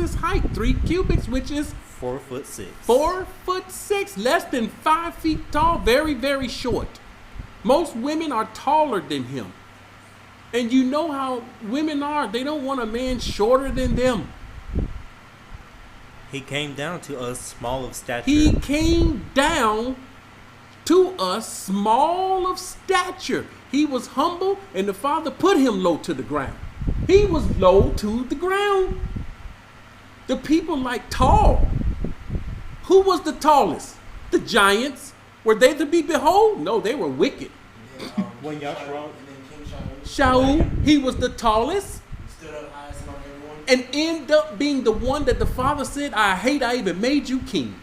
his height, 3 cubits, which is 4'6". 4'6", less than 5 feet tall, very, very short. Most women are taller than him. And you know how women are. They don't want a man shorter than them. He came down to us small of stature. He came down to us small of stature. He was humble, and the Father put him low to the ground. He was low to the ground. The people like tall. Who was the tallest? The giants. Were they to be behold? No, they were wicked. When Yahusha, Shaul, he was the tallest. Stood up highest on everyone. And ended up being the one that the Father said, I hate I even made you king.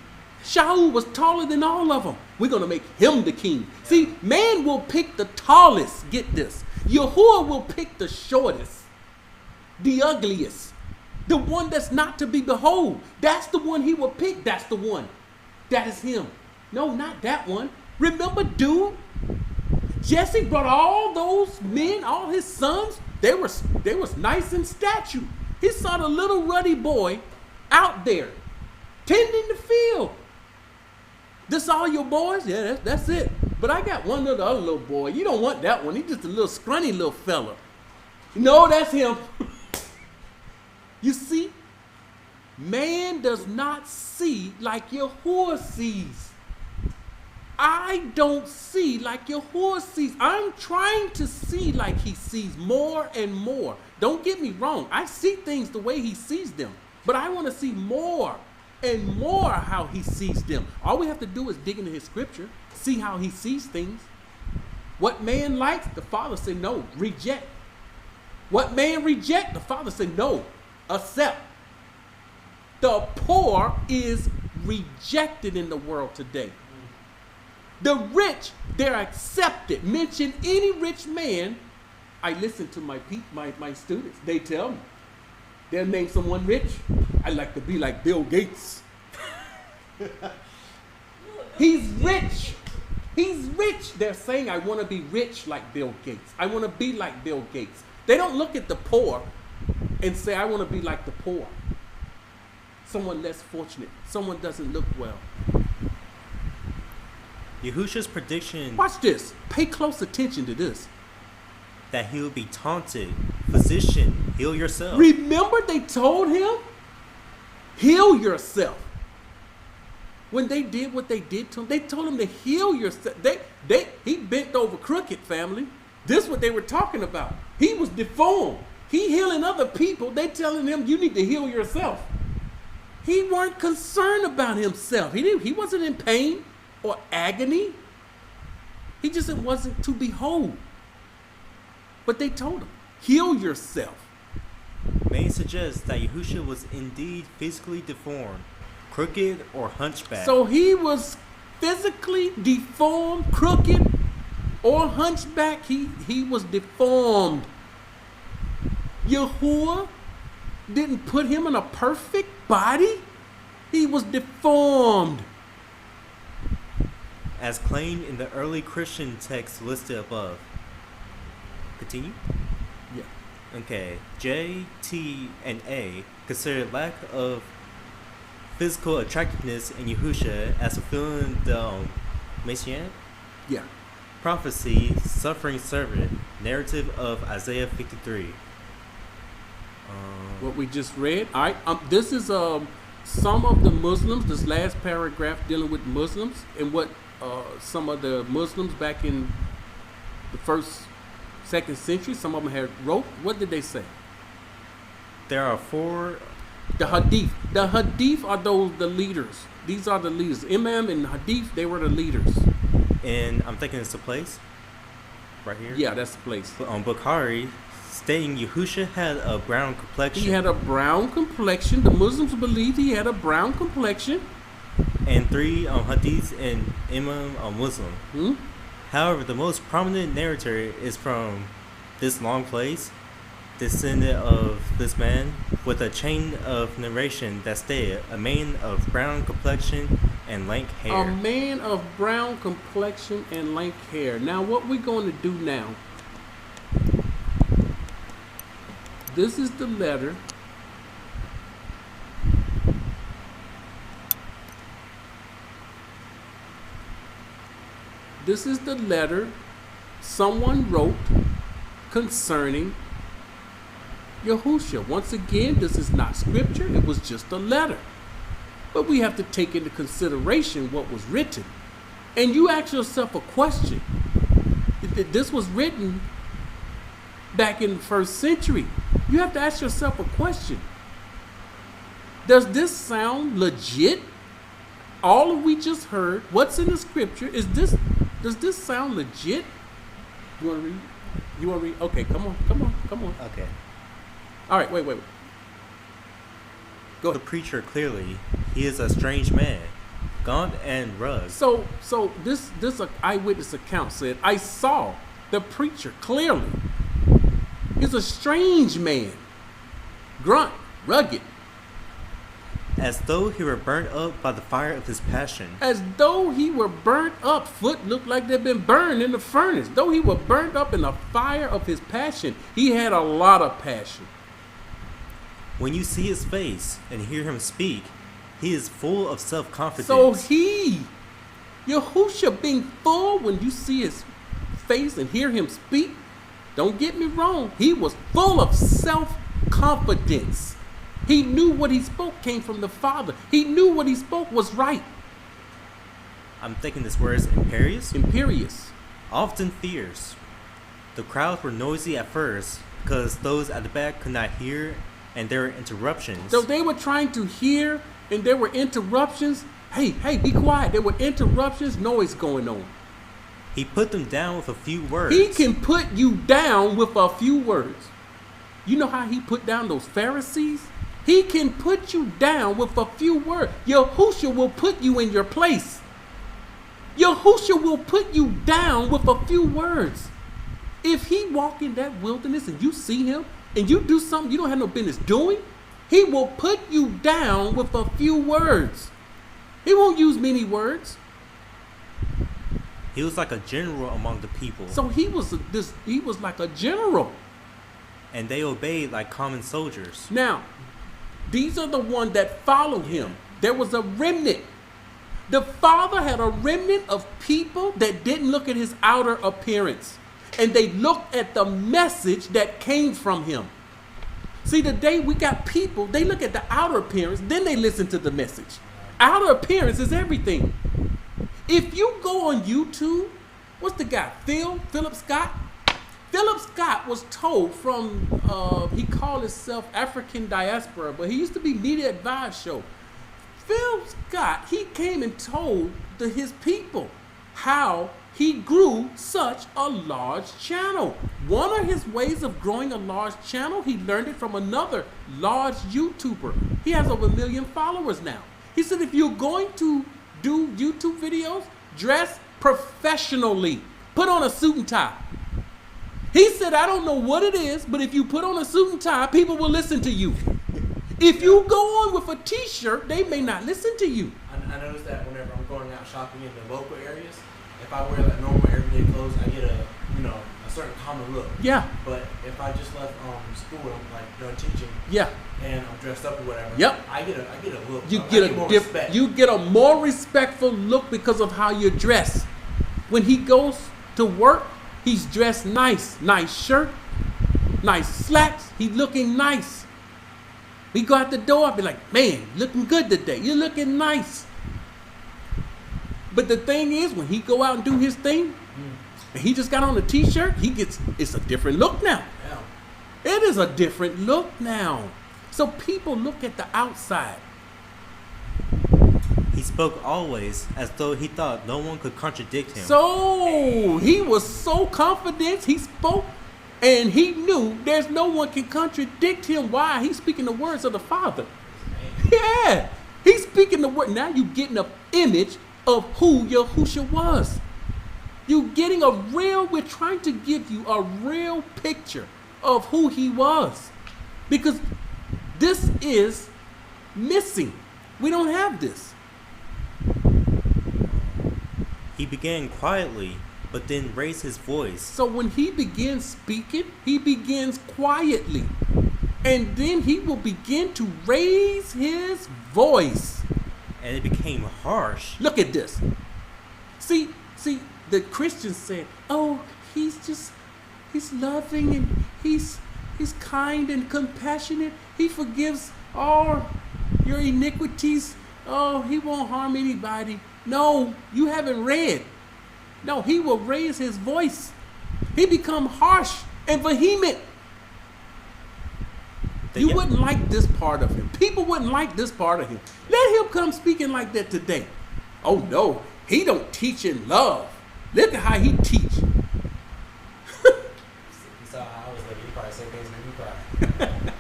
Shaul was taller than all of them. We're going to make him the king. See, man will pick the tallest. Get this. Yahuah will pick the shortest, the ugliest, the one that's not to be behold. That's the one he will pick. That's the one. That is him. No, not that one. Remember, dude? Jesse brought all those men, all his sons. They was nice in stature. He saw the little ruddy boy out there tending the field. This all your boys? Yeah, that's it. But I got one of the other little boy. You don't want that one. He's just a little scrawny little fella. No, that's him. You see, man does not see like Yahuah sees. I don't see like Yahuah sees. I'm trying to see like he sees more and more. Don't get me wrong. I see things the way he sees them. But I want to see more and more how he sees them. All we have to do is dig into his scripture, see how he sees things. What man likes, the Father said no, reject. What man reject, the Father said no, accept. The poor is rejected in the world today. The rich, they're accepted. Mention any rich man. I listen to my students. They tell me. They'll name someone rich. I like to be like Bill Gates. He's rich. He's rich. They're saying, I want to be rich like Bill Gates. I want to be like Bill Gates. They don't look at the poor and say, I want to be like the poor. Someone less fortunate. Someone doesn't look well. Yahusha's prediction. Watch this. Pay close attention to this. That he will be taunted. Physician, heal yourself. Remember they told him, heal yourself. When they did what they did to him, they told him to heal yourself. He bent over crooked, family. This is what they were talking about. He was deformed. He healing other people. They telling him, you need to heal yourself. He weren't concerned about himself. He wasn't in pain or agony. He just wasn't to behold. But they told him, heal yourself. Many suggest that Yahusha was indeed physically deformed, crooked, or hunchback. So he was physically deformed, crooked, or hunchback. He was deformed. Yahuah didn't put him in a perfect body. He was deformed. As claimed in the early Christian text listed above. Continue? Yeah. Okay. J, T, and A consider lack of physical attractiveness in Yahusha as fulfilling the Messianic Yeah. prophecy, suffering servant, narrative of Isaiah 53. What we just read. All right. This is some of the Muslims. This last paragraph dealing with Muslims and what some of the Muslims back in the 2nd century, some of them had wrote. What did they say? There are 4. The Hadith. The Hadith are the leaders. These are the leaders. Imam and Hadith, they were the leaders. And I'm thinking it's a place right here. Yeah, that's the place. But on Bukhari, stating Yahusha had a brown complexion. He had a brown complexion. The Muslims believed he had a brown complexion. And 3 hadiths in Imam Muslim. However, the most prominent narrator is from this long place, descendant of this man, with a chain of narration that stated a man of brown complexion and lank hair. A man of brown complexion and lank hair. Now, what we're going to do now, this is the letter This is the letter someone wrote concerning Yahusha. Once again, this is not scripture. It was just a letter. But we have to take into consideration what was written. And you ask yourself a question. This was written back in the 1st century. You have to ask yourself a question. Does this sound legit? All of we just heard, what's in the scripture, does this sound legit? You want to read? You want to read? Okay, come on. Okay. All right, wait. Go The ahead. preacher clearly, he is a strange man, gaunt and rugged. So this eyewitness account said, I saw the preacher clearly. He's a strange man, grunt, rugged, As though he were burnt up by the fire of his passion. as though he were burnt up. Foot looked like they'd been burned in the furnace. Though he were burnt up in the fire of his passion. He had a lot of passion. When you see his face and hear him speak, he is full of self-confidence. So Yahusha being full, when you see his face and hear him speak, don't get me wrong, he was full of self-confidence. He knew what he spoke came from the Father. He knew what he spoke was right. I'm thinking this word is Imperious. often fierce. The crowds were noisy at first because those at the back could not hear and there were interruptions. So they were trying to hear and there were interruptions. Hey, be quiet. There were interruptions, noise going on. He put them down with a few words. He can put you down with a few words. You know how he put down those Pharisees? He can put you down with a few words. Yahusha will put you in your place. Yahusha will put you down with a few words. If he walk in that wilderness and you see him and you do something you don't have no business doing, he will put you down with a few words. He won't use many words. He was like a general among the people. So he was like a general. And they obeyed like common soldiers. Now, these are the ones that followed him. There was a remnant. The Father had a remnant of people that didn't look at his outer appearance. And they looked at the message that came from him. See, today we got people, they look at the outer appearance, then they listen to the message. Outer appearance is everything. If you go on YouTube, what's the guy? Philip Scott? Philip Scott was told from, he called himself African Diaspora, but he used to be Media Advice Show. Phil Scott, he came and told his people how he grew such a large channel. One of his ways of growing a large channel, he learned it from another large YouTuber. He has over 1 million followers now. He said, if you're going to do YouTube videos, dress professionally. Put on a suit and tie. He said, I don't know what it is, but if you put on a suit and tie, people will listen to you. If you go on with a t-shirt, they may not listen to you. I noticed that whenever I'm going out shopping in the local areas, if I wear like normal everyday clothes, I get a certain common look. Yeah. But if I just left school and I'm like done teaching, Yeah. and I'm dressed up or whatever, Yep. I get a look. You I get more a respect. you get a more respectful look because of how you're dressed. When he goes to work, he's dressed nice shirt, nice slacks. He's looking nice. We go out the door, I'll be like, man, looking good today. You're looking nice. But the thing is, when he go out and do his thing, and he just got on a t-shirt, it's a different look now. Yeah. It is a different look now. So people look at the outside. He spoke always as though he thought no one could contradict him. So he was so confident, he spoke, and he knew there's no one can contradict him. Why? He's speaking the words of the Father. Yeah, he's speaking the word. Now you're getting an image of who Yahusha was. You're getting we're trying to give you a real picture of who he was. Because this is missing. We don't have this. He began quietly, but then raised his voice. So when he begins speaking, he begins quietly. And then he will begin to raise his voice. And it became harsh. Look at this. See, the Christians said, "Oh, he's loving and he's kind and compassionate. He forgives all your iniquities. Oh, he won't harm anybody." No, you haven't read. No, he will raise his voice. He become harsh and vehement. You wouldn't like this part of him. People wouldn't like this part of him. Let him come speaking like that today. Oh no, he don't teach in love. Look at how he teach. He saw how I was like, he probably said things make me cry.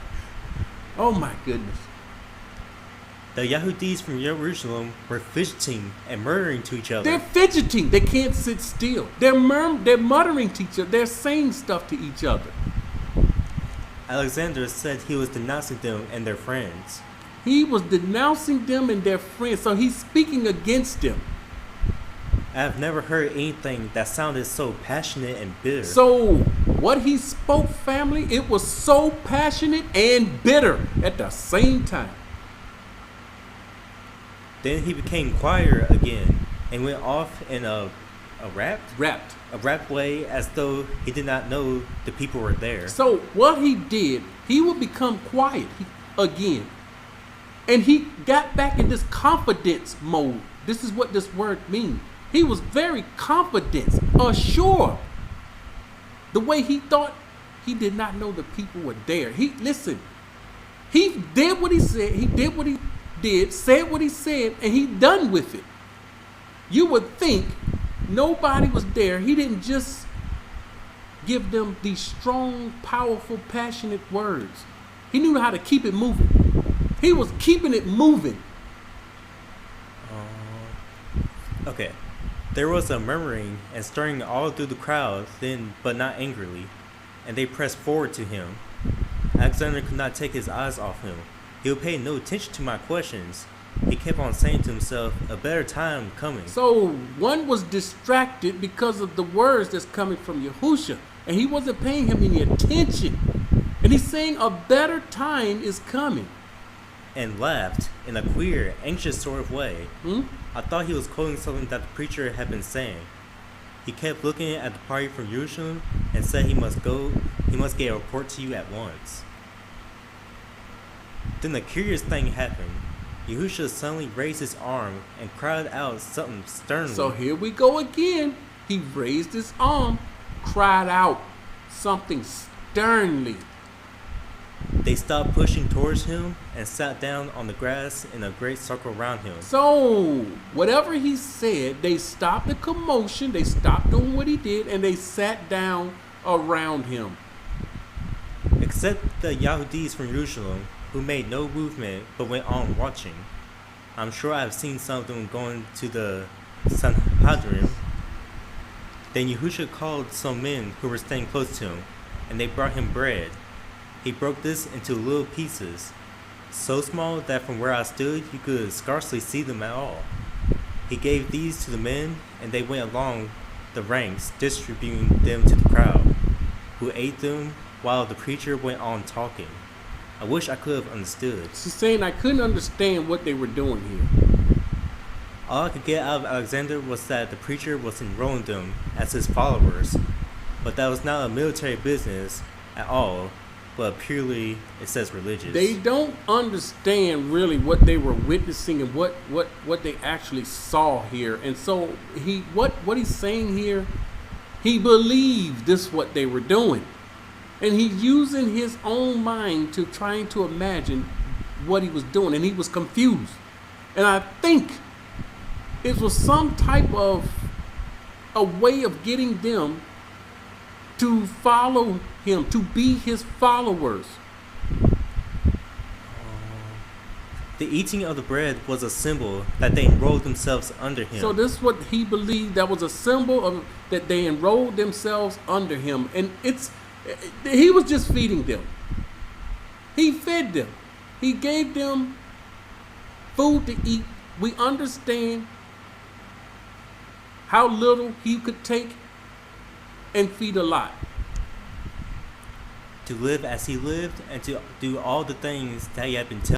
Oh my goodness. The Yahudis from Jerusalem were fidgeting and murmuring to each other. They're fidgeting. They can't sit still. They're muttering to each other. They're saying stuff to each other. Alexander said he was denouncing them and their friends. He was denouncing them and their friends, so he's speaking against them. I have never heard anything that sounded so passionate and bitter. So what he spoke, family, it was so passionate and bitter at the same time. Then he became quieter again and went off in a rapt way, as though he did not know the people were there. So what he did, he would become quiet again. And he got back in this confidence mode. This is what this word means. He was very confident, assured. The way he thought, he did not know the people were there. He did what he said. He did what he did, said what he said, and he done with it. You would think nobody was there. He didn't just give them these strong, powerful, passionate words. He knew how to keep it moving. He was keeping it moving. Okay. There was a murmuring and stirring all through the crowd, then, but not angrily, and they pressed forward to him. Alexander could not take his eyes off him. He would pay no attention to my questions. He kept on saying to himself, a better time coming. So one was distracted because of the words that's coming from Yahusha, and he wasn't paying him any attention. And he's saying a better time is coming. And laughed in a queer, anxious sort of way. I thought he was quoting something that the preacher had been saying. He kept looking at the party from Jerusalem and said he must get a report to you at once. Then a curious thing happened. Yahusha suddenly raised his arm and cried out something sternly. So here we go again. He raised his arm, cried out something sternly. They stopped pushing towards him and sat down on the grass in a great circle around him. So whatever he said, they stopped the commotion, they stopped doing what he did, and they sat down around him. Except the Yahudis from Jerusalem, who made no movement but went on watching. I'm sure I've seen some of them going to the Sanhedrin. Then Yahusha called some men who were staying close to him, and they brought him bread. He broke this into little pieces, so small that from where I stood you could scarcely see them at all. He gave these to the men, and they went along the ranks, distributing them to the crowd, who ate them while the preacher went on talking. I wish I could have understood. She's saying I couldn't understand what they were doing here. All I could get out of Alexander was that the preacher was enrolling them as his followers, but that was not a military business at all, but purely, it says, religious. They don't understand really what they were witnessing and what they actually saw here. And so what he's saying here, he believed this is what they were doing. And he's using his own mind to trying to imagine what he was doing, and he was confused. And I think it was some type of a way of getting them to follow him, to be his followers. The eating of the bread was a symbol that they enrolled themselves under him. So this is what he believed, that was a symbol of that they enrolled themselves under him. And he was just feeding them. He fed them. He gave them food to eat. We understand how little he could take and feed a lot. To live as he lived and to do all the things that he had been telling